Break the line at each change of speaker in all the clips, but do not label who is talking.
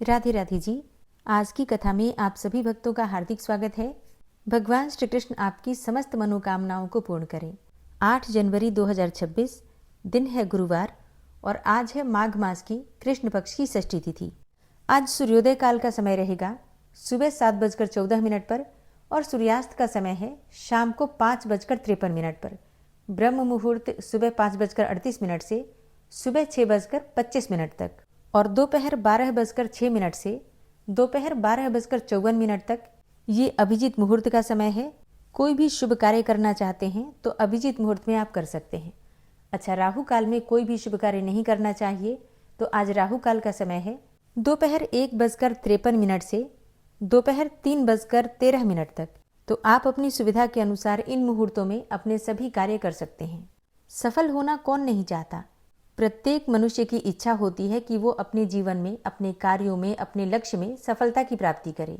राधे राधे जी। आज की कथा में आप सभी भक्तों का हार्दिक स्वागत है। भगवान श्री कृष्ण आपकी समस्त मनोकामनाओं को पूर्ण करें। 8 जनवरी 2026 दिन है गुरुवार और आज है माघ मास की कृष्ण पक्ष की षष्ठी तिथि। आज सूर्योदय काल का समय रहेगा सुबह 7:14 पर और सूर्यास्त का समय है शाम को 5:53 पर। ब्रह्म मुहूर्त सुबह 5:38 से सुबह 6:25 तक और दोपहर 12:06 से दोपहर 12:54 तक ये अभिजीत मुहूर्त का समय है। कोई भी शुभ कार्य करना चाहते हैं तो अभिजीत मुहूर्त में आप कर सकते हैं। अच्छा, राहु काल में कोई भी शुभ कार्य नहीं करना चाहिए, तो आज राहु काल का समय है दोपहर 1:53 से दोपहर 3:13 तक। तो आप अपनी सुविधा के अनुसार इन मुहूर्तों में अपने सभी कार्य कर सकते हैं। सफल होना कौन नहीं चाहता। प्रत्येक मनुष्य की इच्छा होती है कि वो अपने जीवन में, अपने कार्यों में, अपने लक्ष्य में सफलता की प्राप्ति करे।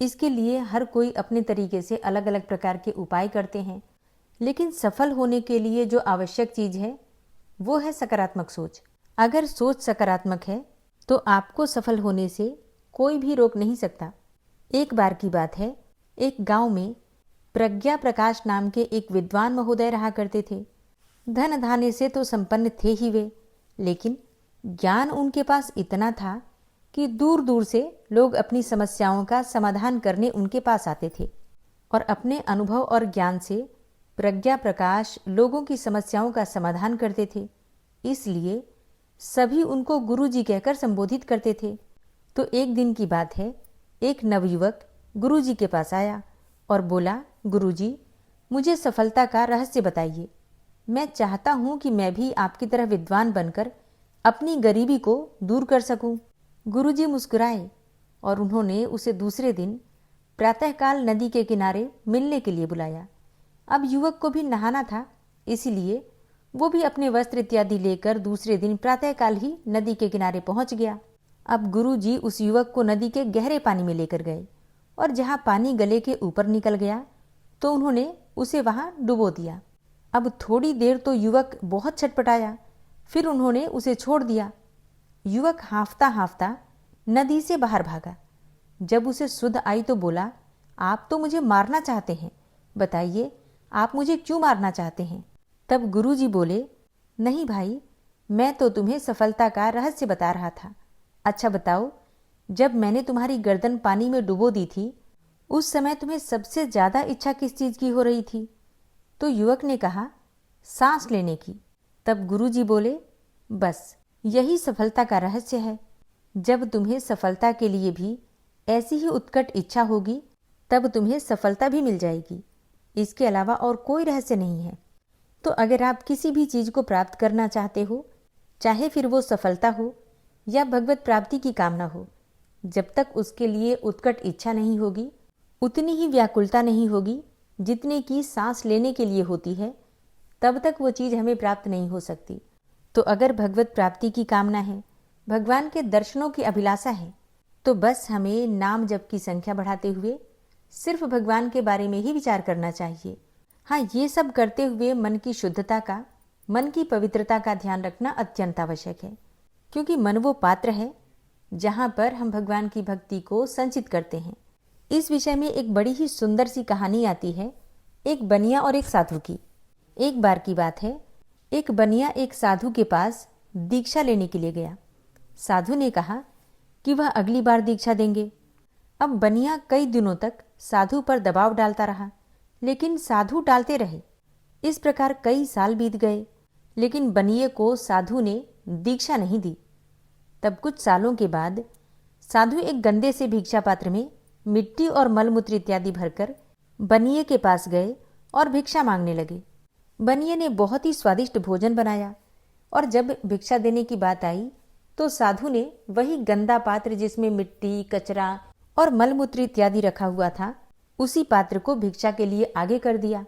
इसके लिए हर कोई अपने तरीके से अलग अलग प्रकार के उपाय करते हैं, लेकिन सफल होने के लिए जो आवश्यक चीज है वो है सकारात्मक सोच। अगर सोच सकारात्मक है तो आपको सफल होने से कोई भी रोक नहीं सकता। एक बार की बात है, एक गांव में प्रज्ञा प्रकाश नाम के एक विद्वान महोदय रहा करते थे। धन धान्य से तो संपन्न थे ही वे, लेकिन ज्ञान उनके पास इतना था कि दूर दूर से लोग अपनी समस्याओं का समाधान करने उनके पास आते थे और अपने अनुभव और ज्ञान से प्रज्ञा प्रकाश लोगों की समस्याओं का समाधान करते थे। इसलिए सभी उनको गुरुजी कहकर संबोधित करते थे। तो एक दिन की बात है, एक नवयुवक गुरुजी के पास आया और बोला, गुरुजी, मुझे सफलता का रहस्य बताइए। मैं चाहता हूं कि मैं भी आपकी तरह विद्वान बनकर अपनी गरीबी को दूर कर सकूं। गुरुजी मुस्कुराए और उन्होंने उसे दूसरे दिन प्रातःकाल नदी के किनारे मिलने के लिए बुलाया। अब युवक को भी नहाना था, इसीलिए वो भी अपने वस्त्र इत्यादि लेकर दूसरे दिन प्रातःकाल ही नदी के किनारे पहुंच गया। अब गुरुजी उस युवक को नदी के गहरे पानी में लेकर गए और जहां पानी गले के ऊपर निकल गया तो उन्होंने उसे वहां डुबो दिया। अब थोड़ी देर तो युवक बहुत छटपटाया, फिर उन्होंने उसे छोड़ दिया। युवक हांफता हांफता नदी से बाहर भागा। जब उसे सुध आई तो बोला, आप तो मुझे मारना चाहते हैं, बताइए आप मुझे क्यों मारना चाहते हैं। तब गुरुजी बोले, नहीं भाई, मैं तो तुम्हें सफलता का रहस्य बता रहा था। अच्छा बताओ, जब मैंने तुम्हारी गर्दन पानी में डुबो दी थी उस समय तुम्हें सबसे ज्यादा इच्छा किस चीज की हो रही थी। तो युवक ने कहा, सांस लेने की। तब गुरुजी बोले, बस यही सफलता का रहस्य है। जब तुम्हें सफलता के लिए भी ऐसी ही उत्कट इच्छा होगी तब तुम्हें सफलता भी मिल जाएगी। इसके अलावा और कोई रहस्य नहीं है। तो अगर आप किसी भी चीज को प्राप्त करना चाहते हो, चाहे फिर वो सफलता हो या भगवत प्राप्ति की कामना हो, जब तक उसके लिए उत्कट इच्छा नहीं होगी, उतनी ही व्याकुलता नहीं होगी जितने की सांस लेने के लिए होती है, तब तक वो चीज हमें प्राप्त नहीं हो सकती। तो अगर भगवत प्राप्ति की कामना है, भगवान के दर्शनों की अभिलाषा है, तो बस हमें नाम जप की संख्या बढ़ाते हुए सिर्फ भगवान के बारे में ही विचार करना चाहिए। हाँ, ये सब करते हुए मन की शुद्धता का, मन की पवित्रता का ध्यान रखना अत्यंत आवश्यक है, क्योंकि मन वो पात्र है जहां पर हम भगवान की भक्ति को संचित करते हैं। इस विषय में एक बड़ी ही सुंदर सी कहानी आती है, एक बनिया और एक साधु की। एक बार की बात है, एक बनिया एक साधु के पास दीक्षा लेने के लिए गया। साधु ने कहा कि वह अगली बार दीक्षा देंगे। अब बनिया कई दिनों तक साधु पर दबाव डालता रहा, लेकिन साधु टालते रहे। इस प्रकार कई साल बीत गए, लेकिन बनिए को साधु ने दीक्षा नहीं दी। तब कुछ सालों के बाद साधु एक गंदे से भिक्षा पात्र में मिट्टी और मलमूत्र इत्यादि भरकर बनिए के पास गए और भिक्षा मांगने लगे। बनिए ने बहुत ही स्वादिष्ट भोजन बनाया और जब भिक्षा देने की बात आई तो साधु ने वही गंदा पात्र जिसमें मिट्टी, कचरा और मलमूत्र इत्यादि रखा हुआ था, उसी पात्र को भिक्षा के लिए आगे कर दिया।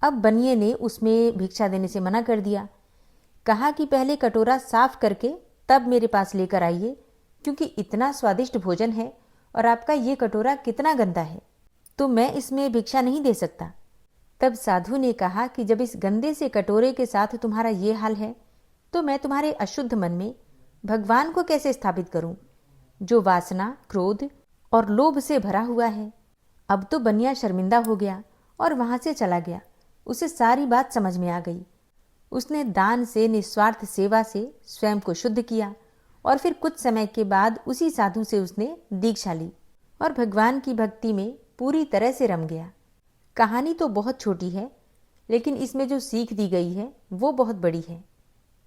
अब बनिए ने उसमें भिक्षा देने से मना कर दिया। कहा कि पहले कटोरा साफ करके तब मेरे पास लेकर आइए, क्योंकि इतना स्वादिष्ट भोजन है और आपका ये कटोरा कितना गंदा है, तो मैं इसमें भिक्षा नहीं दे सकता। तब साधु ने कहा कि जब इस गंदे से कटोरे के साथ तुम्हारा ये हाल है, तो मैं तुम्हारे अशुद्ध मन में भगवान को कैसे स्थापित करूं। जो वासना, क्रोध और लोभ से भरा हुआ है। अब तो बनिया शर्मिंदा हो गया और वहां से चला गया। उसे सारी बात समझ में आ गई। उसने दान से, निस्वार्थ सेवा से स्वयं को शुद्ध किया और फिर कुछ समय के बाद उसी साधु से उसने दीक्षा ली और भगवान की भक्ति में पूरी तरह से रम गया। कहानी तो बहुत छोटी है, लेकिन इसमें जो सीख दी गई है वो बहुत बड़ी है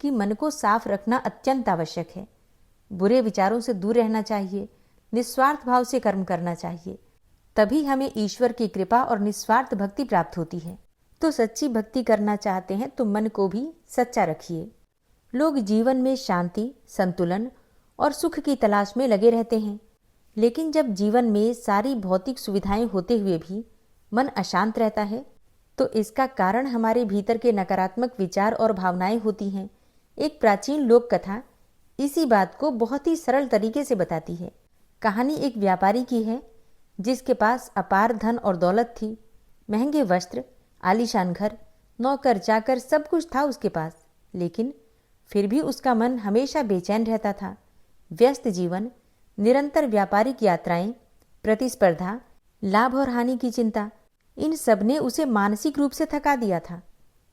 कि मन को साफ रखना अत्यंत आवश्यक है। बुरे विचारों से दूर रहना चाहिए, निस्वार्थ भाव से कर्म करना चाहिए, तभी हमें ईश्वर की कृपा और निस्वार्थ भक्ति प्राप्त होती है। तो सच्ची भक्ति करना चाहते हैं तो मन को भी सच्चा रखिए। लोग जीवन में शांति, संतुलन और सुख की तलाश में लगे रहते हैं, लेकिन जब जीवन में सारी भौतिक सुविधाएं होते हुए भी मन अशांत रहता है तो इसका कारण हमारे भीतर के नकारात्मक विचार और भावनाएं होती हैं। एक प्राचीन लोक कथा इसी बात को बहुत ही सरल तरीके से बताती है। कहानी एक व्यापारी की है जिसके पास अपार धन और दौलत थी। महंगे वस्त्र, आलीशान घर, नौकर चाकर सब कुछ था उसके पास, लेकिन फिर भी उसका मन हमेशा बेचैन रहता था। व्यस्त जीवन, निरंतर व्यापारिक यात्राएं, प्रतिस्पर्धा, लाभ और हानि की चिंता, इन सब ने उसे मानसिक रूप से थका दिया था।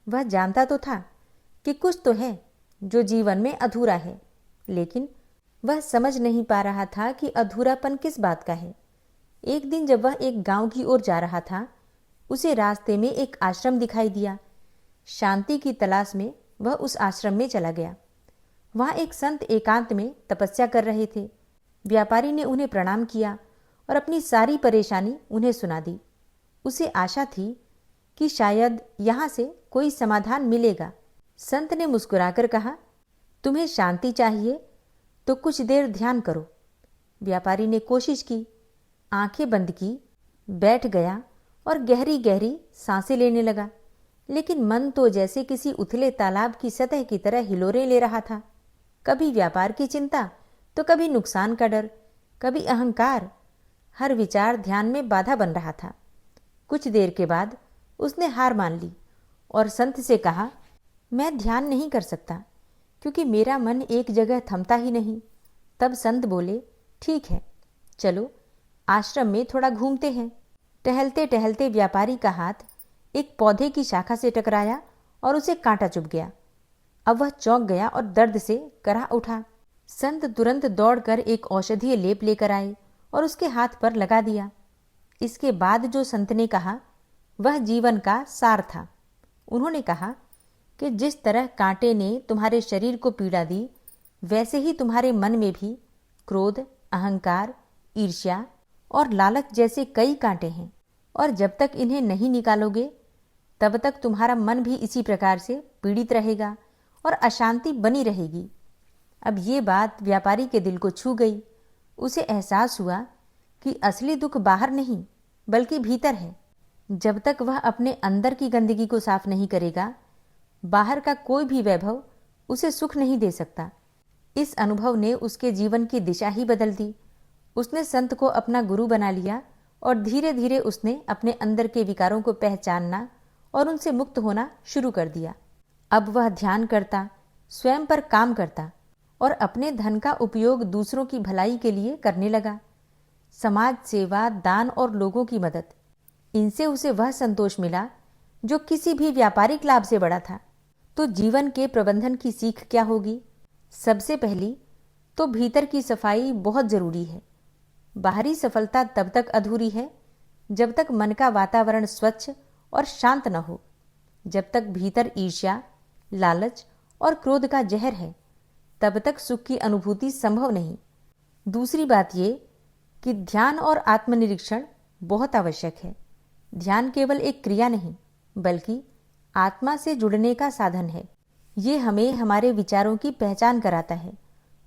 वह जानता तो था कि कुछ तो है जो जीवन में अधूरा है, लेकिन वह समझ नहीं पा रहा था कि अधूरापन किस बात का है। एक दिन जब वह एक गांव की ओर जा रहा था, उसे रास्ते में एक आश्रम दिखाई दिया। शांति की तलाश में वह उस आश्रम में चला गया। वहां एक संत एकांत में तपस्या कर रहे थे। व्यापारी ने उन्हें प्रणाम किया और अपनी सारी परेशानी उन्हें सुना दी। उसे आशा थी कि शायद यहाँ से कोई समाधान मिलेगा। संत ने मुस्कुराकर कहा, तुम्हें शांति चाहिए तो कुछ देर ध्यान करो। व्यापारी ने कोशिश की, आंखें बंद की, बैठ गया और गहरी गहरी सांसें लेने लगा, लेकिन मन तो जैसे किसी उथले तालाब की सतह की तरह हिलोरे ले रहा था। कभी व्यापार की चिंता तो कभी नुकसान का डर, कभी अहंकार। हर विचार ध्यान में बाधा बन रहा था। कुछ देर के बाद उसने हार मान ली और संत से कहा, मैं ध्यान नहीं कर सकता क्योंकि मेरा मन एक जगह थमता ही नहीं। तब संत बोले, ठीक है, चलो आश्रम में थोड़ा घूमते हैं। टहलते टहलते व्यापारी का हाथ एक पौधे की शाखा से टकराया और उसे कांटा चुभ गया। अब वह चौंक गया और दर्द से कराह उठा। संत तुरंत दौड़कर एक औषधीय लेप लेकर आए और उसके हाथ पर लगा दिया। इसके बाद जो संत ने कहा वह जीवन का सार था। उन्होंने कहा कि जिस तरह कांटे ने तुम्हारे शरीर को पीड़ा दी, वैसे ही तुम्हारे मन में भी क्रोध, अहंकार, ईर्ष्या और लालच जैसे कई कांटे हैं, और जब तक इन्हें नहीं निकालोगे तब तक तुम्हारा मन भी इसी प्रकार से पीड़ित रहेगा और अशांति बनी रहेगी। अब ये बात व्यापारी के दिल को छू गई। उसे एहसास हुआ कि असली दुख बाहर नहीं बल्कि भीतर है। जब तक वह अपने अंदर की गंदगी को साफ नहीं करेगा, बाहर का कोई भी वैभव उसे सुख नहीं दे सकता। इस अनुभव ने उसके जीवन की दिशा ही बदल दी। उसने संत को अपना गुरु बना लिया और धीरे धीरे उसने अपने अंदर के विकारों को पहचानना और उनसे मुक्त होना शुरू कर दिया। अब वह ध्यान करता, स्वयं पर काम करता और अपने धन का उपयोग दूसरों की भलाई के लिए करने लगा। समाज सेवा, दान और लोगों की मदद, इनसे उसे वह संतोष मिला जो किसी भी व्यापारिक लाभ से बड़ा था। तो जीवन के प्रबंधन की सीख क्या होगी? सबसे पहली तो भीतर की सफाई बहुत जरूरी है। बाहरी सफलता तब तक अधूरी है जब तक मन का वातावरण स्वच्छ और शांत न हो। जब तक भीतर ईर्ष्या, लालच और क्रोध का जहर है, तब तक सुख की अनुभूति संभव नहीं। दूसरी बात ये कि ध्यान और आत्मनिरीक्षण बहुत आवश्यक है। ध्यान केवल एक क्रिया नहीं बल्कि आत्मा से जुड़ने का साधन है। ये हमें हमारे विचारों की पहचान कराता है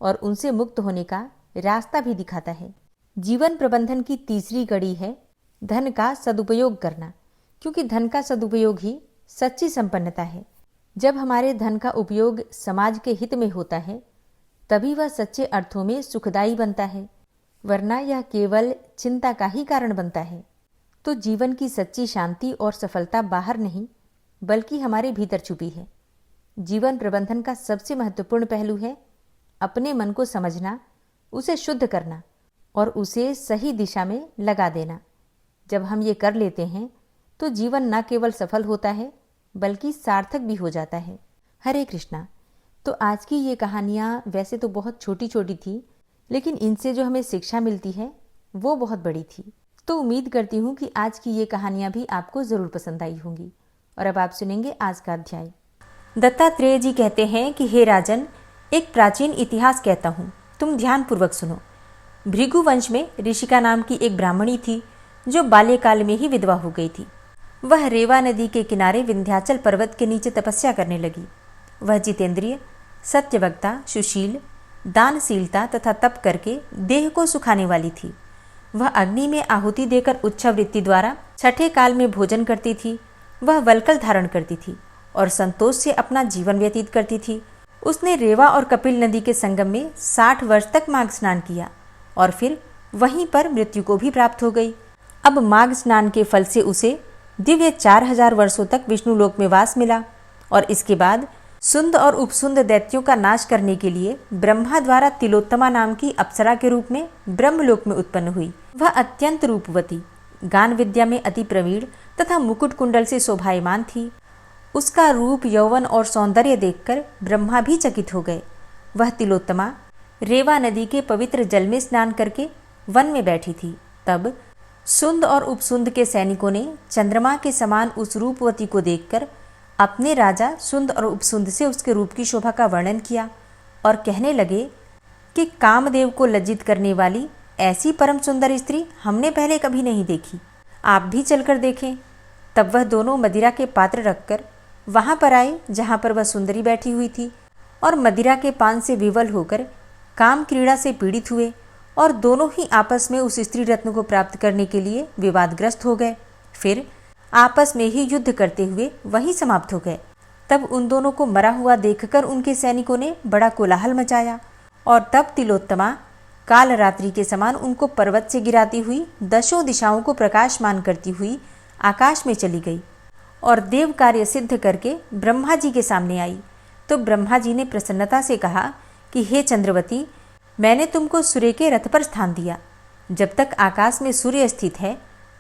और उनसे मुक्त होने का रास्ता भी दिखाता है। जीवन प्रबंधन की तीसरी कड़ी है धन का सदुपयोग करना, क्योंकि धन का सदुपयोग ही सच्ची संपन्नता है। जब हमारे धन का उपयोग समाज के हित में होता है, तभी वह सच्चे अर्थों में सुखदायी बनता है, वरना यह केवल चिंता का ही कारण बनता है। तो जीवन की सच्ची शांति और सफलता बाहर नहीं बल्कि हमारे भीतर छुपी है। जीवन प्रबंधन का सबसे महत्वपूर्ण पहलू है अपने मन को समझना, उसे शुद्ध करना और उसे सही दिशा में लगा देना। जब हम ये कर लेते हैं तो जीवन न केवल सफल होता है बल्कि सार्थक भी हो जाता है। हरे कृष्णा। तो आज की ये कहानियाँ वैसे तो बहुत छोटी छोटी थी, लेकिन इनसे जो हमें शिक्षा मिलती है वो बहुत बड़ी थी। तो उम्मीद करती हूँ कि आज की ये कहानियाँ भी आपको ज़रूर पसंद आई होंगी। और अब आप सुनेंगे आज का अध्याय। दत्तात्रेय जी कहते हैं कि हे राजन, एक प्राचीन इतिहास कहता हूँ, तुम ध्यानपूर्वक सुनो। भृगु वंश में ऋषिका नाम की एक ब्राह्मणी थी जो बाल्यकाल में ही विधवा हो गई थी। वह रेवा नदी के किनारे विंध्याचल पर्वत के नीचे तपस्या करने लगी। वह जितेंद्रिय, सत्यवक्ता, सुशील, दानशीलता तथा तप करके देह को सुखाने वाली थी। वह अग्नि में आहुति देकर उच्छवृत्ति द्वारा छठे काल में भोजन करती थी। वह वल्कल धारण करती थी और संतोष से अपना जीवन व्यतीत करती थी। उसने रेवा और कपिल नदी के संगम में 60 वर्ष तक माघ स्नान किया और फिर वहीं पर मृत्यु को भी प्राप्त हो गई। अब माघ स्नान के फल से उसे दिव्य 4000 वर्षों तक विष्णु लोक में वास मिला और इसके बाद सुंद और उपसुंद दैत्यों का नाश करने के लिए ब्रह्मा द्वारा तिलोत्तमा नाम की अप्सरा के रूप में ब्रह्मलोक में उत्पन्न हुई। वह अत्यंत रूपवती, गान विद्या में अति प्रवीण तथा मुकुट कुंडल से शोभायमान थी। उसका रूप, यौवन और सौंदर्य देखकर ब्रह्मा भी चकित हो गए। वह तिलोत्तमा रेवा नदी के पवित्र जल में स्नान करके वन में बैठी थी। तब सुंद और उपसुंद के सैनिकों ने चंद्रमा के समान उस रूपवती को देखकर अपने राजा सुंद और उपसुंद से उसके रूप की शोभा का वर्णन किया और कहने लगे कि कामदेव को लज्जित करने वाली ऐसी परम सुंदर स्त्री हमने पहले कभी नहीं देखी। आप भी चलकर देखें। तब वह दोनों मदिरा के पात्र रखकर वहां पर आए जहां पर वह सुंदरी बैठी हुई थी और मदिरा के पान से विवल होकर काम क्रीड़ा से पीड़ित हुए और दोनों ही आपस में उस स्त्री रत्न को प्राप्त करने के लिए विवादग्रस्त हो गए। फिर आपस में ही युद्ध करते हुए वहीं समाप्त हो गए। तब उन दोनों को मरा हुआ देखकर उनके सैनिकों ने बड़ा कोलाहल मचाया और तब तिलोत्तमा काल रात्रि के समान उनको पर्वत से गिराती हुई 10 दिशाओं को प्रकाशमान करती हुई आकाश में चली गई और देव कार्य सिद्ध करके ब्रह्मा जी के सामने आई। तो ब्रह्मा जी ने प्रसन्नता से कहा कि हे चंद्रवती, मैंने तुमको सूर्य के रथ पर स्थान दिया। जब तक आकाश में सूर्य स्थित है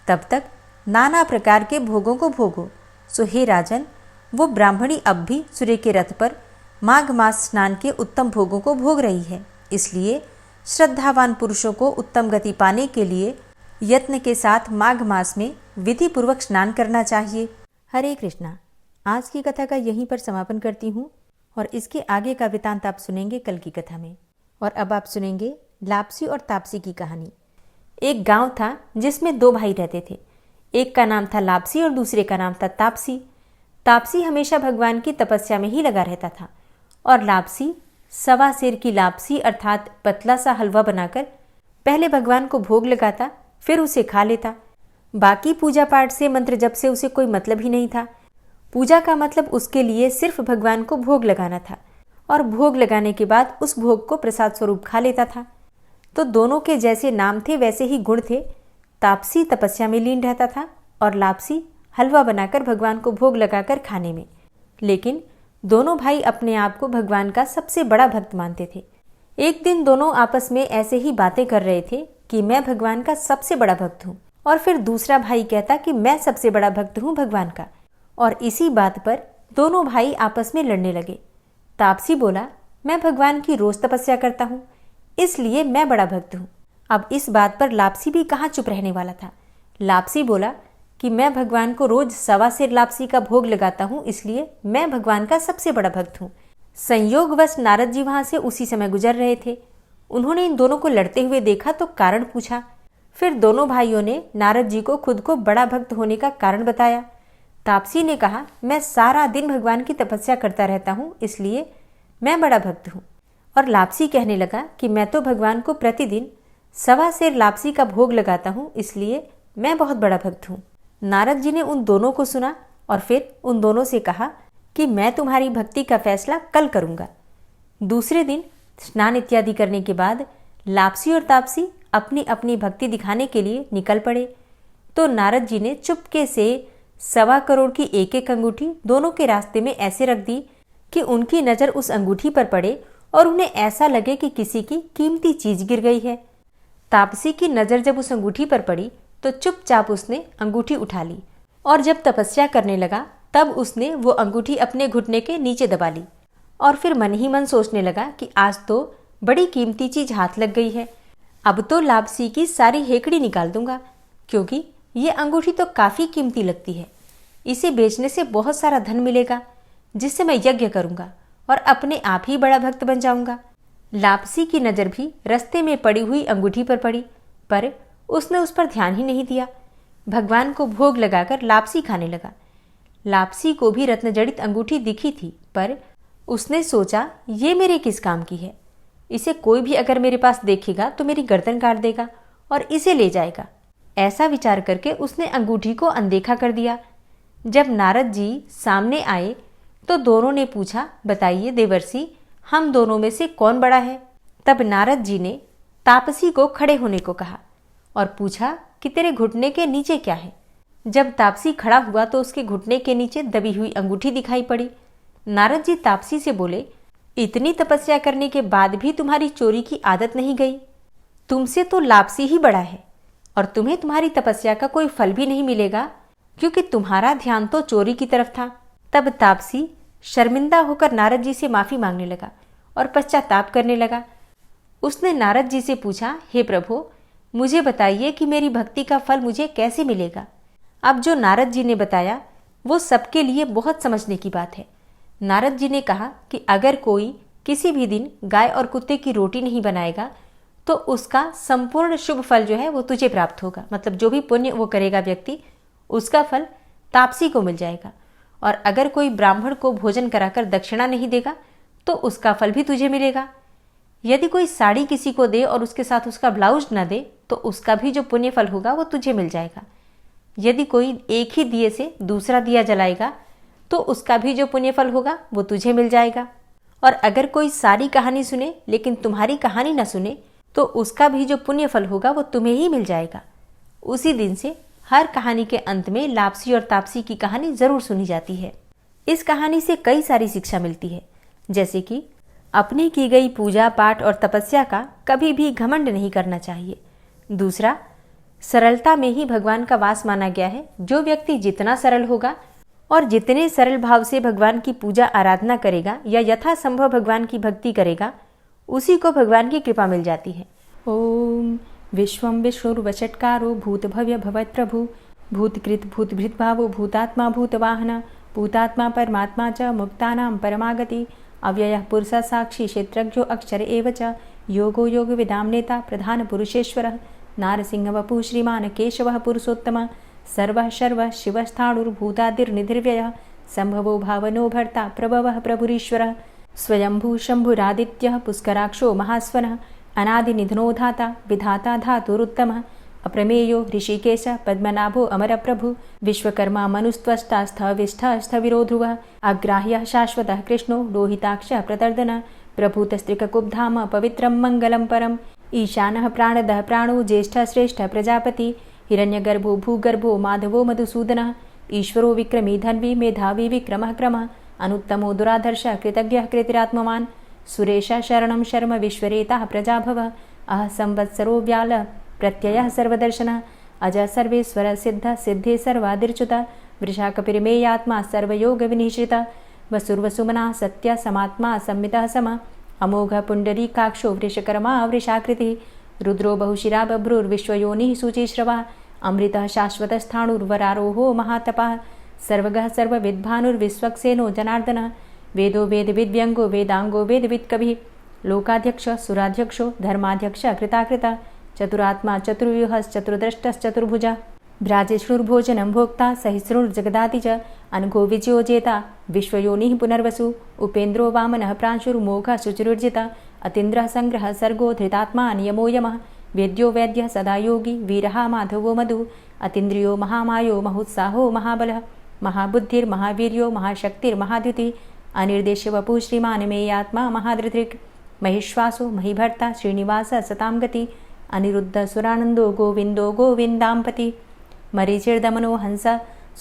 तब तक नाना प्रकार के भोगों को भोगो। सो हे राजन, वो ब्राह्मणी अब भी सूर्य के रथ पर माघ मास स्नान के उत्तम भोगों को भोग रही है। इसलिए श्रद्धावान पुरुषों को उत्तम गति पाने के लिए यत्न के साथ माघ मास में विधि पूर्वक स्नान करना चाहिए। हरे कृष्णा। आज की कथा का यहीं पर समापन करती हूँ और इसके आगे का वृतांत आप सुनेंगे कल की कथा में। और अब आप सुनेंगे लापसी और तापसी की कहानी। एक गांव था जिसमें 2 भाई रहते थे। एक का नाम था लापसी और दूसरे का नाम था तापसी। तापसी हमेशा भगवान की तपस्या में ही लगा रहता था और लापसी सवा सेर की लापसी अर्थात पतला सा हलवा बनाकर पहले भगवान को भोग लगाता, फिर उसे खा लेता। बाकी पूजा पाठ से, मंत्र जप से उसे कोई मतलब ही नहीं था। पूजा का मतलब उसके लिए सिर्फ भगवान को भोग लगाना था और भोग लगाने के बाद उस भोग को प्रसाद स्वरूप खा लेता था। तो दोनों के जैसे नाम थे वैसे ही गुण थे। तापसी तपस्या में लीन रहता था और लापसी हलवा बनाकर भगवान को भोग लगाकर खाने में। लेकिन दोनों भाई अपने आप को भगवान का सबसे बड़ा भक्त मानते थे। एक दिन दोनों आपस में ऐसे ही बातें कर रहे थे कि मैं भगवान का सबसे बड़ा भक्त हूँ, और फिर दूसरा भाई कहता कि मैं सबसे बड़ा भक्त हूँ भगवान का। और इसी बात पर दोनों भाई आपस में लड़ने लगे। तापसी बोला, मैं भगवान की रोज तपस्या करता हूँ, इसलिए मैं बड़ा भक्त हूँ। अब इस बात पर लापसी भी कहाँ चुप रहने वाला था। लापसी बोला कि मैं भगवान को रोज सवा सेर लापसी का भोग लगाता हूँ, इसलिए मैं भगवान का सबसे बड़ा भक्त हूँ। संयोगवश नारद जी वहां से उसी समय गुजर रहे थे। उन्होंने इन दोनों को लड़ते हुए देखा तो कारण पूछा। फिर दोनों भाइयों ने नारद जी को खुद को बड़ा भक्त होने का कारण बताया। तापसी ने कहा, मैं सारा दिन भगवान की तपस्या करता रहता हूँ, इसलिए मैं बड़ा भक्त हूँ। और लापसी कहने लगा कि मैं तो भगवान को प्रतिदिन सवा सेर लापसी का भोग लगाता हूँ, इसलिए मैं बहुत बड़ा भक्त हूँ। नारद जी ने उन दोनों को सुना और फिर उन दोनों से कहा कि मैं तुम्हारी भक्ति का फैसला कल करूँगा। दूसरे दिन स्नान इत्यादि करने के बाद लापसी और तापसी अपनी अपनी भक्ति दिखाने के लिए निकल पड़े। तो नारद जी ने चुपके से 1.25 करोड़ की एक अंगूठी दोनों के रास्ते में ऐसे रख दी कि उनकी नज़र उस अंगूठी पर पड़े और उन्हें ऐसा लगे कि किसी की कीमती चीज गिर गई है। तापसी की नज़र जब उस अंगूठी पर पड़ी तो चुपचाप उसने अंगूठी उठा ली और जब तपस्या करने लगा तब उसने वो अंगूठी अपने घुटने के नीचे दबा ली और फिर मन ही मन सोचने लगा कि आज तो बड़ी कीमती चीज हाथ लग गई है। अब तो लापसी की सारी हेकड़ी निकाल दूंगा, क्योंकि ये अंगूठी तो काफी कीमती लगती है। इसे बेचने से बहुत सारा धन मिलेगा, जिससे मैं यज्ञ करूंगा और अपने आप ही बड़ा भक्त बन जाऊंगा। लापसी की नजर भी रास्ते में पड़ी हुई अंगूठी पर पड़ी, पर उसने उस पर ध्यान ही नहीं दिया। भगवान को भोग लगाकर लापसी खाने लगा। लापसी को भी रत्नजड़ित अंगूठी दिखी थी, पर उसने सोचा ये मेरे किस काम की है। इसे कोई भी अगर मेरे पास देखेगा तो मेरी गर्दन काट देगा और इसे ले जाएगा। ऐसा विचार करके उसने अंगूठी को अनदेखा कर दिया। जब नारद जी सामने आए तो दोनों ने पूछा, बताइए देवर्षि, हम दोनों में से कौन बड़ा है? तब नारद जी ने तापसी को खड़े होने को कहा और पूछा कि तेरे घुटने के नीचे क्या है? जब तापसी खड़ा हुआ तो उसके घुटने के नीचे दबी हुई अंगूठी दिखाई पड़ी। नारद जी तापसी से बोले, इतनी तपस्या करने के बाद भी तुम्हारी चोरी की आदत नहीं गई? तुमसे तो लापसी ही बड़ा है और तुम्हें तुम्हारी तपस्या का कोई फल भी नहीं मिलेगा, क्योंकि तुम्हारा ध्यान तो चोरी की तरफ था। तब तापसी शर्मिंदा होकर नारद जी से माफी मांगने लगा और पश्चाताप करने लगा। उसने नारद जी से पूछा, हे प्रभु, मुझे बताइए कि मेरी भक्ति का फल मुझे कैसे मिलेगा? अब जो नारद जी ने बताया वो सबके लिए बहुत समझने की बात है। नारद जी ने कहा कि अगर कोई किसी भी दिन गाय और कुत्ते की रोटी नहीं बनाएगा तो उसका संपूर्ण शुभ फल जो है वो तुझे प्राप्त होगा। मतलब जो भी पुण्य वो करेगा व्यक्ति, उसका फल तापसी को मिल जाएगा। और अगर कोई ब्राह्मण को भोजन कराकर दक्षिणा नहीं देगा तो उसका फल भी तुझे मिलेगा। यदि कोई साड़ी किसी को दे और उसके साथ उसका ब्लाउज न दे तो उसका भी जो पुण्य फल होगा वो तुझे मिल जाएगा। यदि कोई एक ही दिए से दूसरा दिया जलाएगा तो उसका भी जो पुण्य फल होगा वो तुझे मिल जाएगा। और अगर कोई सारी कहानी सुने लेकिन तुम्हारी कहानी न सुने तो उसका भी जो पुण्य फल होगा वो तुम्हें ही मिल जाएगा। उसी दिन से हर कहानी के अंत में लापसी और तापसी की कहानी जरूर सुनी जाती है। इस कहानी से कई सारी शिक्षा मिलती है, जैसे कि अपनी की गई पूजा पाठ और तपस्या का कभी भी घमंड नहीं करना चाहिए। दूसरा, सरलता में ही भगवान का वास माना गया है। जो व्यक्ति जितना सरल होगा और जितने सरल भाव से भगवान की पूजा आराधना करेगा या यथासंभव भगवान की भक्ति करेगा, उसी को भगवान की कृपा मिल जाती है। ओम विश्वम विष्णुर्वचटकारो भूत भव्य भवत प्रभु भूतकृत भूतभृत भावो भूतात्मा भूतवाहन भूतात्मा परमात्मा च मुक्तानां परमागति अव्ययः पुरुष साक्षी क्षेत्रज्ञो अक्षर एव च योगो योग विदाम नेता प्रधान पुरुषेश्वरः नारसिंह वपु श्रीमान केशवः पुरुषोत्तम सर्वः शर्वः शिवस्थाणुर्भूतादिर्निधिर्व्ययः संभवो भावनो भर्ता प्रभवः प्रभुरीश्वरः स्वयंभू शंभुरादित्यः पुष्कराक्षो महास्वनः अनादिनिधनो धाता विधाता धातुरुत्तमः अप्रमेयो ऋषिकेश पद्मनाभो अमरप्रभु विश्वकर्मा मनुस्त्वष्टा स्थविष्ठः स्थविरो ध्रुवः अग्राह्यः शाश्वतः कृष्णो लोहिताक्षः प्रतर्दनः प्रभूतस्त्रिककुब्धाम पवित्रं मङ्गलं परम् ईशानः प्राणदः प्राणो ज्येष्ठः श्रेष्ठः प्रजापति हिरण्यगर्भो भूगर्भो माधवो मधुसूदनः ईश्वरो विक्रमी धन्वी मेधावी विक्रमः क्रमः अनुत्तमो दुराधर्षः कृतज्ञः कृतिरात्मवान् सुरेशः शरणं शर्म विश्वरेताः प्रजाभवः अह संवत्सरो व्यालः प्रत्ययः सर्वदर्शनः अजः सर्वेश्वर सिद्धः सिद्धे सर्वादिर्च्युतः वृषाकपिर्मेयात्मा सर्वयोगविनिश्रितः वसुर्वसुमनः सत्यः समात्मा संमितः समः अमोघः पुण्डरीकाक्षो वृषकर्मा वृषाकृतिः रुद्रो बहुशिरा बभ्रुर्विश्वयोनिः शुचिश्रवः अमृतः शाश्वतस्थाणुर्वरारोहो महातपः सर्वगः सर्वविद्भानुर्विश्वक्सेनो जनार्दनः वेदो वेदविद्व्यङ्गो वेदाङ्गो वेदवित्कविः लोकाध्यक्षः सुराध्यक्षो धर्माध्यक्षः कृताकृतः चतुरात्मा चतुर्व्यूहश्चतुर्द्रष्टश्चतुर्भुजः भ्राजिष्णुर्भोजनं भोक्ता सहिष्णुर्जगदाति च अनघो विजयो जेता विश्वयोनिः पुनर्वसु उपेन्द्रो वामनः प्रांशुर्मोघः शुचिरुर्जितः अतीन्द्रः संग्रहः सर्गो धृतात्मा नियमो यमः वेद्यो वैद्यः सदा योगी वीरः माधवो मधु अतीन्द्रियो महामायो महोत्साहो महाबलः महाबुद्धिर्महावीर्यो महाशक्तिर्महाद्युतिः अनिर्देश्यवपुः श्रीमान् मेयात्मा महाधृतिर् महिश्वासो महीभर्ता श्रीनिवासः सतां गति अनिरुद्ध सुरानन्दो गोविन्दो गोविन्दाम्पति मरीचिर्दमनो हंस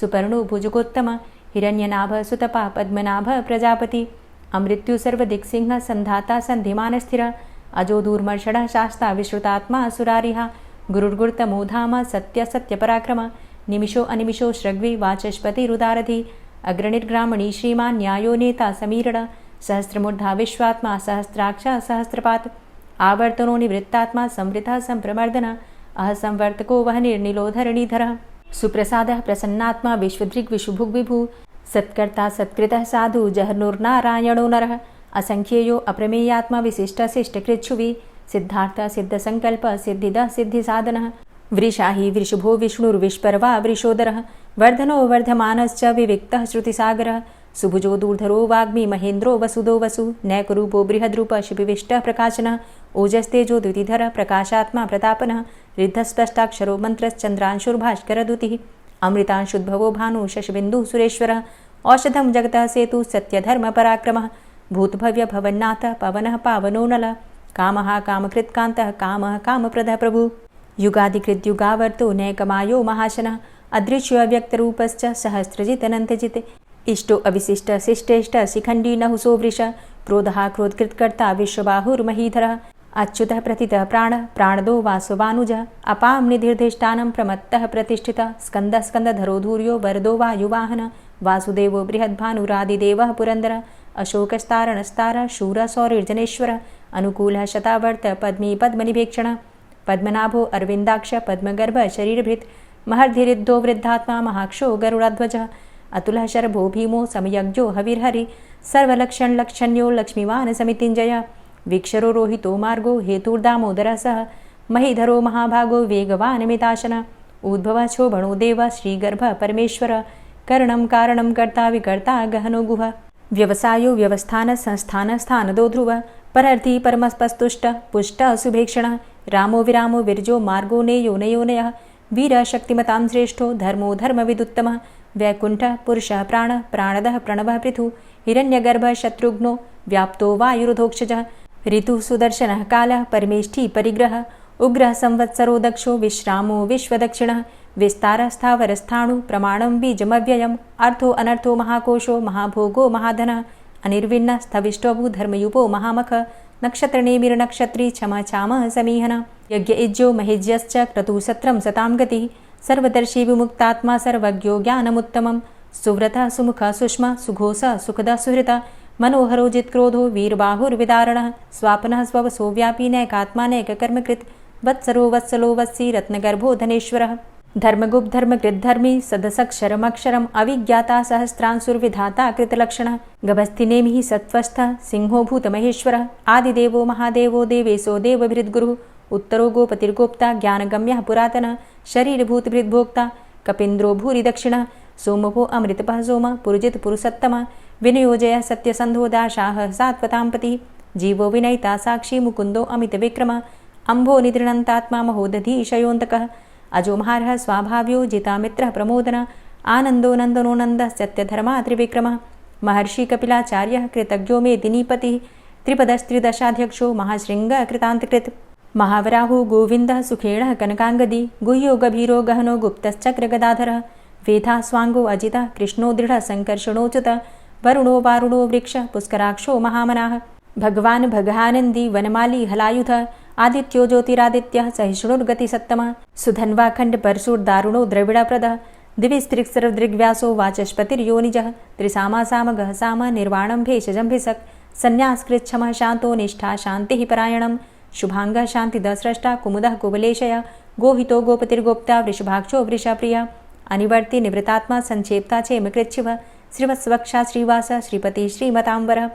सुपर्णो भुजगोत्तम हिरण्यनाभ सुतपा पद्मनाभ प्रजापति अमृत्यु सर्वदिक्सिंह संधाता संधिमान स्थिर अजो दूर्मर्षणः शास्ता विश्रुतात्मा सुरारिहा गुरुर्गुरुतमो धाम सत्य सत्य पराक्रम निमिषो अनिमिषो श्रग्वी वाचस्पतिरुदारधि अग्रणिर्ग्रामणी श्रीमान् न्यायो नेता समीरण सहस्रमूर्धा विश्वात्मा सहस्राक्ष सहस्रपात आवर्तनो निवृत्तात्मा संवृतः संप्रमर्दन अहसंवर्तको वह निर्निलोधरणीधरः सुप्रसादः प्रसन्नात्मा विश्वदृग् विशुभुग् विभु सत्कर्ता सत्कृतः साधु जहर्नुर्नारायणो नरः असंख्येयो अप्रमेयात्मा विशिष्टशिष्टकृच्छुवि सिद्धार्थ सिद्धसंकल्प सिद्धिदः सिद्धिसाधनः वृषाहि वृषभो विष्णुर्विष्पर्वा वृषोदरः वर्धनो वर्धमानश्च विविक्तः श्रुतिसागरः सुभुजो दूर्धरो वाग्मी महेन्द्रो वसुदो वसु नैकरूपो बृहद्रूप शिपिविष्टः प्रकाशनः ओजस्तेजो द्युतिधरः प्रकाशात्मा प्रतापनः रिद्धस्पष्टाक्षरो मन्त्रश्चन्द्रांशुर्भास्करदुतिः अमृतांशुद्भवो भानु शशबिन्दुः सुरेश्वरः औषधं जगतः सेतु सत्यधर्मपराक्रमः भूतभव्य भवन्नाथ पवनः पावनो नलः कामः कामकृत्कान्तः कामः कामप्रदः प्रभु युगादिकृद्युगावर्तो नैकमायो महाशनः अदृश्योऽव्यक्तरूपश्च सहस्रजितनन्तजित् इष्टो अविशिष्ट शिष्टेष्ट शिखण्डी नहुसो वृष क्रोधः क्रोधकृत्कर्ता विश्वबाहुर्महीधरः अच्युतः प्रतितः प्राणः प्राणदो वासवानुजः अपां निधिर्धिष्ठानं प्रमत्तः प्रतिष्ठितः स्कन्दः स्कन्दधरो धूर्यो वरदो वायुवाहनः वासुदेवो बृहद्भानुरादिदेवः पुरन्दरः अशोकस्तारणस्तारः शूरः सौरिर्जनेश्वरः अनुकूलः शतावर्त पद्मी पद्मनिभेक्षणः पद्मनाभो अरविन्दाक्ष पद्मगर्भ शरीरभृत् महर्धिरिद्धो वृद्धात्मा महाक्षो गरुडाध्वजः अतुलः शरभो भीमो समयज्ञो हविर्हरि सर्वलक्षणलक्षण्यो लक्ष्मीवान् समितिञ्जयः वीक्षरो रोहितो मार्गो हेतुर्दामोदरः सः महीधरो महाभागो वेगवान् मिताशनः उद्भवः शोभणो देवः श्रीगर्भः परमेश्वरः करणं कारणं कर्ता विकर्ता गहनो गुहः व्यवसायो व्यवस्थान संस्थान स्थानदो ध्रुवः परर्थी परमस्पस्तुष्ट पुष्ट शुभेक्षणः रामो विरामो विरजो मार्गो नेयो नयोनयः वीरः शक्तिमतां श्रेष्ठो धर्मो धर्मविदुत्तमः वैकुण्ठः पुरुषः प्राणः प्राणदः प्रणवः पृथु हिरण्यगर्भः शत्रुघ्नो व्याप्तो वायुरुधोक्षजः ऋतुः सुदर्शनः कालः परमेष्ठी परिग्रहः उग्रः संवत्सरो दक्षो विश्रामो विश्वदक्षिणः विस्तारः स्थावरस्थाणु प्रमाणं बीजमव्ययम् अर्थो अनर्थो महाकोशो महाभोगो महाधनः अनिर्विण्णः स्थविष्टोभू धर्मयुपो महामख नक्षत्रनेमिर्नक्षत्री क्षमा क्षामः समीहनः यज्ञ इज्जो महिज्यश्च क्रतुसत्रं सतां गतिः सर्वदर्शी विमुक्तात्मा सर्वज्ञो ज्ञानमुत्तमं सुव्रतः सुमुखः सुष्मा सुघोषः सुखदः सुहृतः मनोहरो जित्क्रोधो वीरबाहुर्विदारणः स्वापनः स्ववसो व्यापी नैकात्मा नैककर्मकृत् वत्सरो वत्सलो वत्सी रत्नगर्भो धनेश्वरः धर्मगुप्त धर्मकृद्धर्मी सदसक्षरमक्षरम् अविज्ञाता सहस्रांशुर्विधाता कृतलक्षणः गभस्तिनेमिः सत्त्वस्थः सिंहो भूतमहेश्वरः आदिदेवो महादेवो देवेशो देवभृद्गुरुः उत्तरो गोपतिर्गोप्ता ज्ञानगम्यः पुरातनः शरीरभूतभृद्भोक्ता कपीन्द्रो भूरि दक्षिणः सोमभो अमृतपः सोमः पुरुजित पुरुषोत्तमः विनयोजयः सत्यसन्धो दाशाः सात्वताम्पतिः जीवो विनयिता साक्षी मुकुन्दो अमितविक्रमः अम्भो निद्रणन्तात्मा महोदधीशयोऽन्तकः अजोमहारः स्वाभाव्यो जितामित्रः प्रमोदनः आनन्दो नन्दनो नन्दः सत्यधर्मा त्रिविक्रमः महर्षि कपिलाचार्यः कृतज्ञो मेदिनीपतिः त्रिपदस्त्रिदशाध्यक्षो महाशृङ्गः कृतान्तकृत् महावराहो गोविन्दः सुखेणः कनकाङ्गदी गुह्यो गभीरो गहनो गुप्तश्चक्रगदाधरः वेधा स्वाङ्गो अजितः कृष्णो दृढः सङ्कर्षणोच्युतः वरुणो वारुणो वृक्षः पुष्कराक्षो महामनाः भगवान् भगानन्दी वनमाली हलायुधः आदित्यो ज्योतिरादित्यः सहिष्णुर्गतिसत्तमः सुधन्वाखण्ड परशुर्दारुणो द्रविडप्रदः दिविस्त्रिक्सर्वदृग्व्यासो वाचस्पतिर्योनिजः त्रिसामासामगः साम निर्वाणं भेषजम्भिषक् सन्न्यासकृच्छमः शान्तो निष्ठा शान्तिः परायणं शुभाङ्गः शान्तिदस्रष्टा कुमुदः कुवलेशय गोहितो गोपतिर्गोप्ता वृषभाक्षो वृषप्रियः अनिवर्ति निवृतात्मा संक्षेप्ता क्षेमकृच्छिवः श्रीवत्सवक्षा श्रीवास श्रीपति श्रीमताम्बरः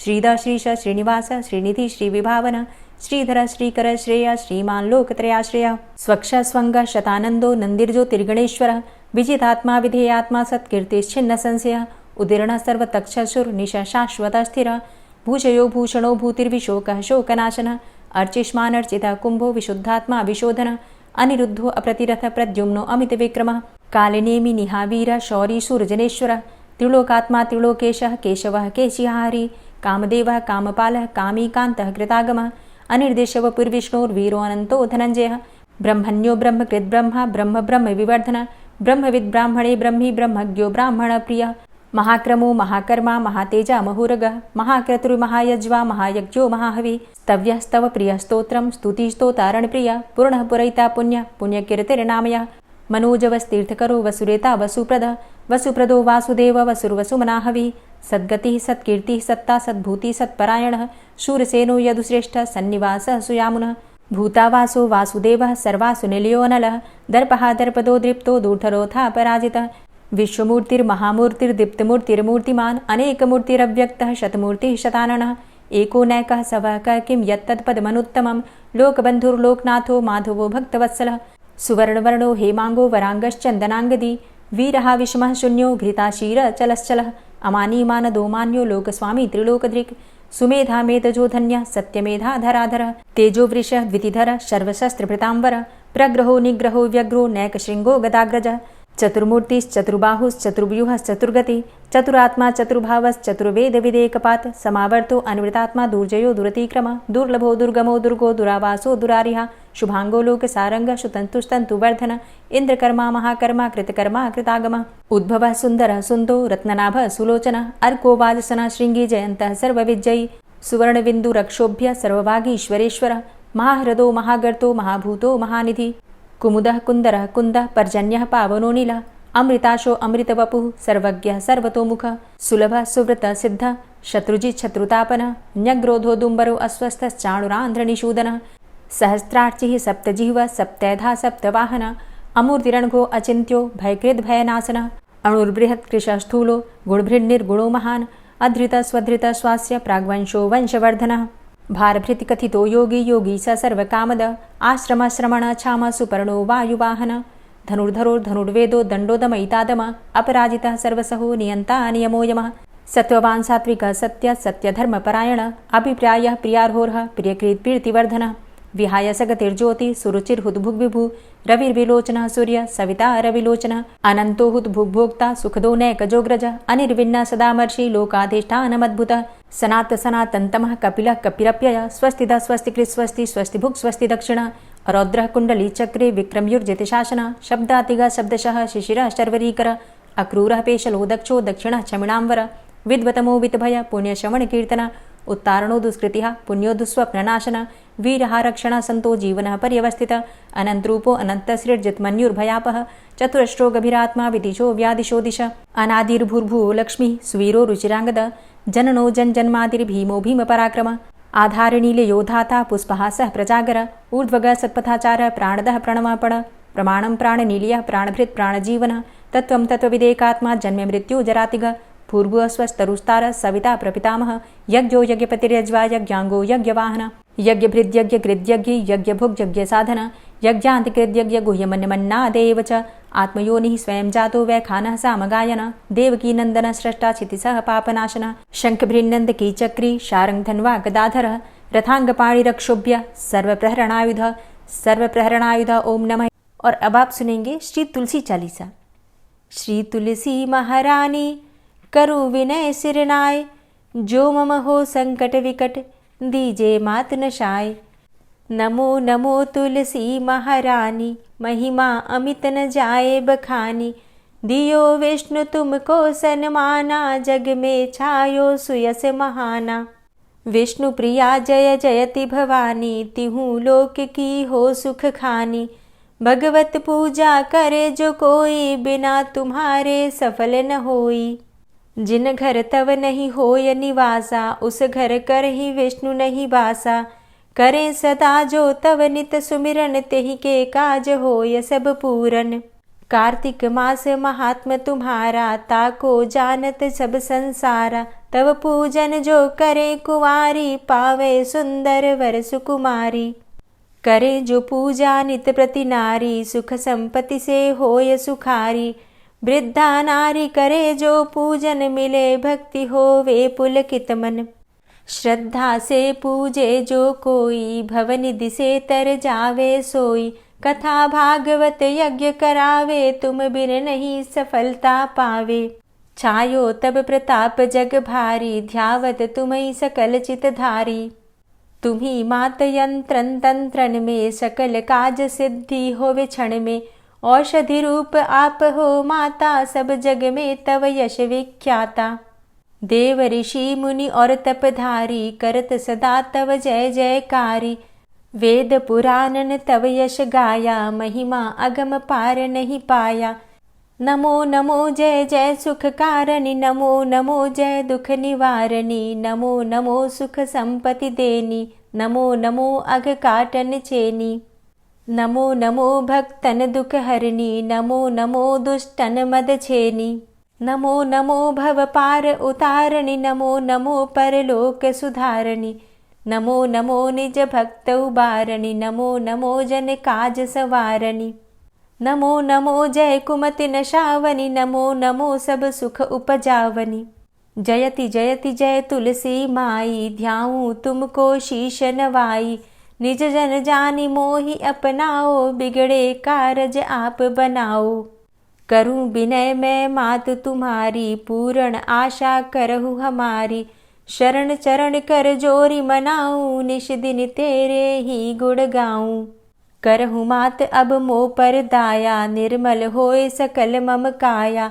श्रीद श्रीश श्रीनिवास श्रीनिधि श्रीविभावन श्रीधर श्रीकर श्रेय श्रीमान् लोकत्रयाश्रयः स्वक्ष स्वङ्ग शतानन्दो नन्दिर्ज्योतिर्गणेश्वरः विजितात्मा विधेयात्मा सत्कीर्तिश्छिन्न संशयः उदीर्णः सर्वतक्षसुर्निश शाश्वतः स्थिरः भूषयो भूषणो भूतिर्विशोकः शोकनाशनः अर्चिष्मानर्चितः कुम्भो विशुद्धात्मा विशोधनः अनिरुद्धो अप्रतिरथ प्रद्युम्नो अमितविक्रमः कालिनेमि निहावीरः शौरी शूरजनेश्वरः त्रिलोकात्मा त्रिलोकेशः केशवः केशिहारी कामदेवः कामपालः कामीकान्तः कृतागमः अनिर्देशवपुर्विष्णोर्वीरो अनन्तो धनञ्जयः ब्रह्मण्यो ब्रह्मकृद्ब्रह्मा ब्रह्म ब्रह्म विवर्धनः ब्रह्मविद् ब्राह्मणे ब्रह्मी ब्रह्मज्ञो ब्राह्मणप्रियः महाक्रमो महाकर्मा महातेजा महुरगः महाक्रतुर्महायज्वा महायज्ञो महाहवि स्तव्यस्तव प्रियस्तोत्रं स्तुतिस्तोतारणप्रिय पूर्णः पुरैता पुण्य पुण्यकीर्तिर्नामयः मनोजवस्तीर्थकरो वसुरेता वसुप्रदो वासुदेव वसुर्वसुमनाहवि सद्गतिः सत्कीर्तिः सत्ता सद्भूतिः सत्परायणः शूरसेनो यदुश्रेष्ठः सन्निवासः सुयामुनः भूतावासो वासुदेवः सर्वासु निलयोऽनलः दर्पः दर्पदो दृप्तो दूर्धरोऽथा पराजितः विश्वमूर्तिर्महामूर्तिर्दीप्तमूर्तिर्मूर्तिमान् अनेकमूर्तिरव्यक्तः शतमूर्तिः शताननः एको नैकः सवः किं यत्तत्पदमनुत्तमं लोकबन्धुर्लोकनाथो माधवो भक्तवत्सलः सुवर्णवर्णो हेमांगो वरांगश्चन्दनांगदी वीरः विषमः शून्यो घृताशीरचलश्चलः अमानीमानदोमान्यो लोकस्वामी त्रिलोकदृक् सुमेधा मेधजो धन्यः सत्यमेधाधराधरः तेजोवृषः द्वितिधरः सर्वशस्त्रभृताम्बरः प्रग्रहो निग्रहो व्यग्रो नैकशृङ्गो गदाग्रजः चतुर्मूर्तिश्चतुर्बाहुश्चतुर्व्यूहश्चतुर्गति चतुरात्मा चतुर्भावश्चतुर्वेदविदेकपात् समावर्तो अन्वृतात्मा दुर्जयो दुरतिक्रम दुर्लभो दुर्गमो दुर्गो दुरावासो दुरारिहा शुभांगो लोकसारंगः सुतन्तुस्तन्तुवर्धन इन्द्रकर्मा महाकर्मा कृतकर्मा कृतागमः उद्भवः सुन्दरः सुन्दो रत्ननाभः सुलोचनः अर्को वाजसनः शृङ्गी जयन्तः सर्वविजयी सुवर्णबिन्दुरक्षोभ्य सर्वभागीश्वरेश्वरः महाहृदो महागर्तो महाभूतो महानिधि कुमुदः कुन्दरः कुन्दः पर्जन्यः पावनो नीलः अमृताशो अमृतवपुः सर्वज्ञः सर्वतोमुखः सुलभः सुव्रतः सिद्धः शत्रुजित् शत्रुतापनः न्यग्रोधोदुम्बरो अस्वस्थश्चाणुरान्ध्रनिषूदनः सहस्रार्चिः सप्तजिह्वः सप्तैधा सप्तवाहनः अमूर्तिरणघो अचिन्त्यो भयकृद्भयनाशनः अणुर्बृहत्कृशः स्थूलो गुणभृन्निर्गुणो महान् अधृतः स्वधृतः स्वास्य प्राग्वंशो वंशवर्धनः भारभृतिकथितो योगी योगी स सर्वकामद आश्रमश्रमण क्षाम सुपर्णो वायुवाहन धनुर्धरोर्धनुर्वेदो दण्डोदमयितादम अपराजितः सर्वसहो नियन्ता नियमो यमः सत्त्ववान् सात्विकः सत्य सत्यधर्मपरायण अभिप्रायः प्रियार्होर्ह प्रियकृत्प्रीतिवर्धनः विहाय सगतिर्ज्योति सुरुचिर्हुद्भुग्विभु रविर्विलोचनः सूर्य सविता रविलोचनः अनन्तो हुद्भुग्भोक्ता सुखदो नैकजोग्रज अनिर्विण्ण सदामर्षि लोकाधिष्ठानमद्भुतः सनात सनातन्तमः कपिलः कपिरप्यय स्वस्तिदः स्वस्तिकृत् स्वस्ति स्वस्तिभुक् स्वस्ति दक्षिणः रौद्रः कुण्डली चक्रे विक्रमयुर्जितशासनः शब्दातिगः शब्दशः शिशिरः शर्वरीकर अक्रूरः पेशलो दक्षो दक्षिणः क्षमिणाम्बर विद्वतमो वितभय पुण्यश्रवणकीर्तन उत्तारणो दुष्कृतिः पुण्यो दुःस्वप्ननाशन वीरः रक्षणः सन्तो जीवनः पर्यवस्थितः अनन्तरूपो अनन्तसृर्जितमन्युर्भयापः चतुरश्रो गभीरात्मा विदिशो व्यादिशो दिश अनादिर्भूर्भुवो लक्ष्मीः सुवीरो रुचिराङ्गद जननो जन्मादिर्भीमो भीमपराक्रम आधारनीलयोधाता पुष्पहासः प्रजागर ऊर्ध्वगः सत्पथाचारः प्राणदः प्रणवापण प्रमाणं प्राणनीलयः प्राणभृत् प्राणजीवनः तत्त्वं तत्त्वविदेकात्मा जन्ममृत्यु जरातिगः भूर्भुवस्वस्तरुस्तार सविता प्रपितामह यज्ञो यज्ञपतिर्यज्वा यज्ञांगो यज्ञवाहन यज्ञभृद्यज्ञकृद्यज्ञ यज्ञभुग्यज्ञसाधन यज्ञान्तिकृद्यज्ञ गुह्यमन्यमन्नादेव च आत्मयोनिः स्वयं जातो वैखानः सामगायन देवकीनन्दन स्रष्टा क्षितिसः पापनाशन शङ्खभृन्नन्दकी चक्री शारङ्गधन्वा गदाधरः रथांगपाणिरक्षोभ्य सर्वप्रहरणायुध ओम नमः। और अब आप सुनेंगे श्री तुलसी चालीसा। श्री तुलसी महारानी करो विनय सिरनाय, जो मम हो संकट विकट दीजे मात नशाय। नमो नमो तुलसी महारानी, महिमा अमित न जाए बखानी। दियो विष्णु तुमको सन्माना, जग में छायो सुयस महाना। विष्णु प्रिया जय जयति भवानी, तिहु लोक की हो सुख खानी। भगवत पूजा करे जो कोई, बिना तुम्हारे सफल न होई। जिन घर तव नहीं होय निवासा, उस घर कर ही विष्णु नहीं बासा। करें सदा जो तव नित सुमिरन, तेहि के काज होय सब पूरन। कार्तिक मास महात्म तुम्हारा, ताको जानत सब संसारा। तव पूजन जो करे कुंवारी, पावे सुंदर वर सुकुमारी। करे जो पूजा नित प्रति नारी, सुख संपत्ति से होय सुखारी। वृद्धा नारी करे जो पूजन, मिले भक्ति होवे पुलकित मन। श्रद्धा से पूजे जो कोई, भवनिधि से तर जावे सोई। कथा भागवत यज्ञ करावे, तुम बिन नहीं सफलता पावे। छायो तब प्रताप जग भारी, ध्यावत तुम्हीं सकल चित धारी। तुम्ही मात यंत्रन तंत्रन में, सकल काज सिद्धि होवे क्षण में। औषधि रूप आप हो माता, सब जग में तव यश विख्याता। देव ऋषि मुनि और तपधारी, करत सदा तव जय जयकारी। वेद पुराणन तव यश गाया, महिमा अगम पार नहीं पाया। नमो नमो जय जय सुख कारणी, नमो नमो जय दुख निवारणी। नमो नमो सुख संपत्ति देनी, नमो नमो अघ काटन चेनी। नमो नमो भक्तन दुख हरणी, नमो नमो दुष्टन मद छेनी। नमो नमो भव पार उतारणी, नमो नमो परलोक सुधारणी। नमो नमो निज भक्त उबारणी, नमो नमो जन काज सवारणी। नमो नमो जय कुमति नशावनी, नमो नमो सब सुख उपजावनी। जयति जयति जय तुलसी माई, ध्याऊं तुमको शीश नवाई। निज जन जानि मोहि अपनाओ, बिगड़े कारज आप बनाओ। करूं विनय मैं मात तुम्हारी, पूर्ण आशा करहु हमारी। शरण चरण कर जोरी मनाऊं, निश दिन तेरे ही गुण गाऊं। करहु मात अब मोह पर दाया, निर्मल होए सकल मम काया।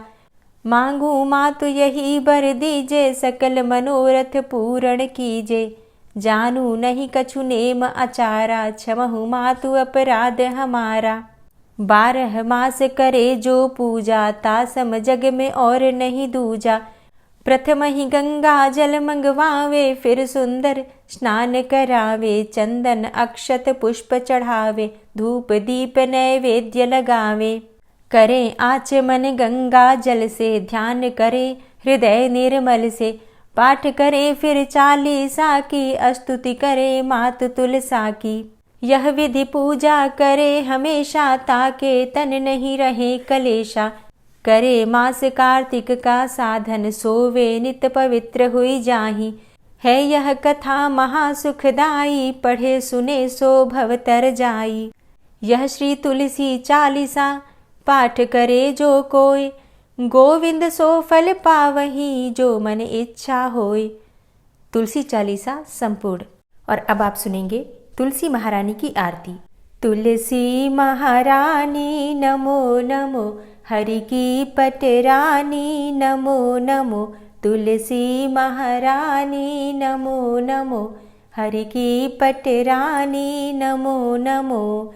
मांगू मातु यही बर दीजे, सकल मनोरथ पूर्ण कीजे। जानू नहीं कछु नेम आचारा, क्षमहु मातु अपराध हमारा। 12 मास करे जो पूजा, तासम जग में और नहीं दूजा। प्रथम ही गंगा जल मंगवावे, फिर सुंदर स्नान करावे। चंदन अक्षत पुष्प चढ़ावे, धूप दीप नैवेद्य लगावे। करें आचमन गंगा जल से, ध्यान करे हृदय निर्मल से। पाठ करे फिर चालीसा की, स्तुति करे मात तुलसा की। यह विधि पूजा करे हमेशा, ताके तन नहीं रहे कलेशा। करे मास कार्तिक का साधन, सोवे नित पवित्र हुई जाहि। है यह कथा महासुखदाई, पढ़े सुने सो भव तर जाई। यह श्री तुलसी चालीसा, पाठ करे जो कोय। गोविंद सो फल पावही, जो मन इच्छा होय। तुलसी चालीसा संपूर्ण। और अब आप सुनेंगे तुलसी महारानी की आरती। तुलसी महारानी नमो नमो, हरि की पटरानी नमो नमो। तुलसी महारानी नमो नमो, हरि की पटरानी नमो नमो।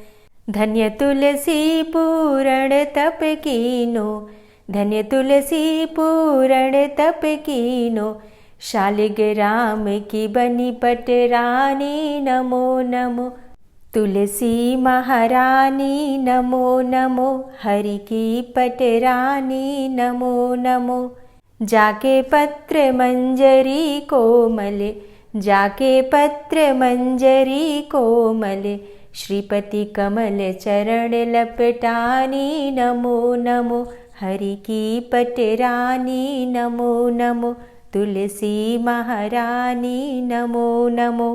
धन्य तुलसी पूर्ण तप कीनो, धन्य तुलसी पूर्ण तप कीनो। शालिग्राम की बनी पटरानी नमो नमो। तुलसी महारानी नमो नमो, हरि की पटरानी नमो नमो। जाके पत्र मंजरी कोमल, जाके पत्र मंजरी कोमल। श्रीपति कमल चरण लपटानी नमो नमो, हरि की पटरानी नमो नमो। तुलसी महारानी नमो नमो।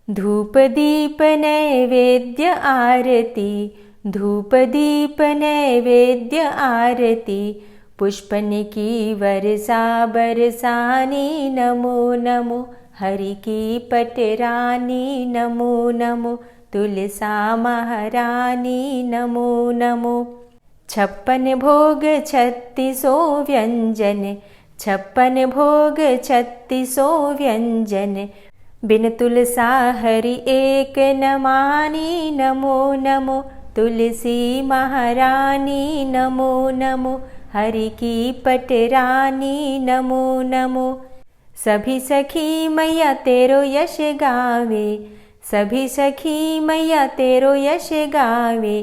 धूप दीप नैवेद्य आरती, धूप दीप नैवेद्य आरती। पुष्पन की वर्षा बरसानी नमो नमो, हरि की पटरानी नमो नमो। तुलसा महारानी नमो नमो। 56 भोग 36 व्यंजन, 56 भोग 36 व्यंजन। बिन तुलसा हरि एक न मानी नमो नमो। तुलसी महारानी नमो नमो, हरि की पटरानी नमो नमो। सभी सखी मैया तेरो यश गावे, सभी सखी मैया तेरो यश गावे।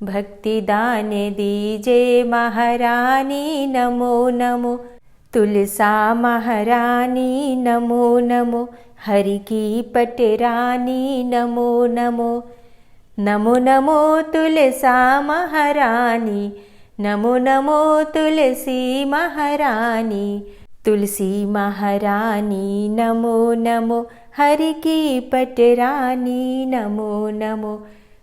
भक्ति दान दीजे महारानी नमो नमो। तुलसा महारानी नमो नमो, हरि की पटरानी नमो नमो। नमो नमो तुलसा महारानी, नमो नमो तुलसी महारानी। तुलसी महारानी नमो नमो, हरि की पटरानी नमो नमो।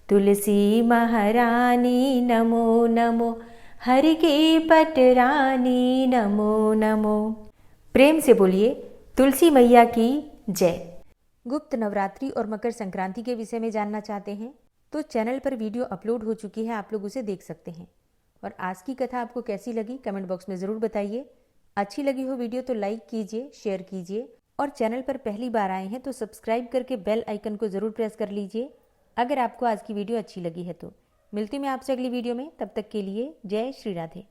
तुलसी महारानी नमो नमो, हरि की पटरानी नमो नमो। प्रेम से बोलिए तुलसी मैया की जय। गुप्त नवरात्रि और मकर संक्रांति के विषय में जानना चाहते हैं तो चैनल पर वीडियो अपलोड हो चुकी है, आप लोग उसे देख सकते हैं। और आज की कथा आपको कैसी लगी कमेंट बॉक्स में ज़रूर बताइए। अच्छी लगी हो वीडियो तो लाइक कीजिए, शेयर कीजिए और चैनल पर पहली बार आए हैं तो सब्सक्राइब करके बेल आइकन को ज़रूर प्रेस कर लीजिए अगर आपको आज की वीडियो अच्छी लगी है तो। मिलती मैं आपसे अगली वीडियो में, तब तक के लिए जय श्री राधे।